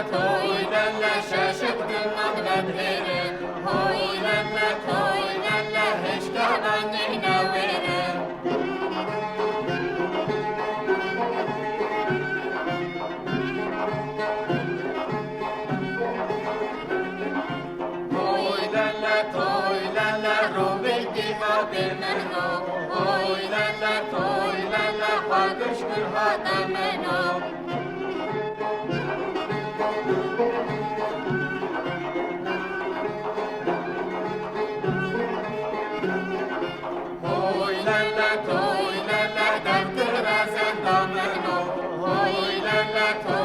توی لله ششک دلم نداره توی لله هشته من نوره توی لله رو بگی خواب منو توی لله خواهدش کن حادم منو توی لله در دل زندان منو توی لله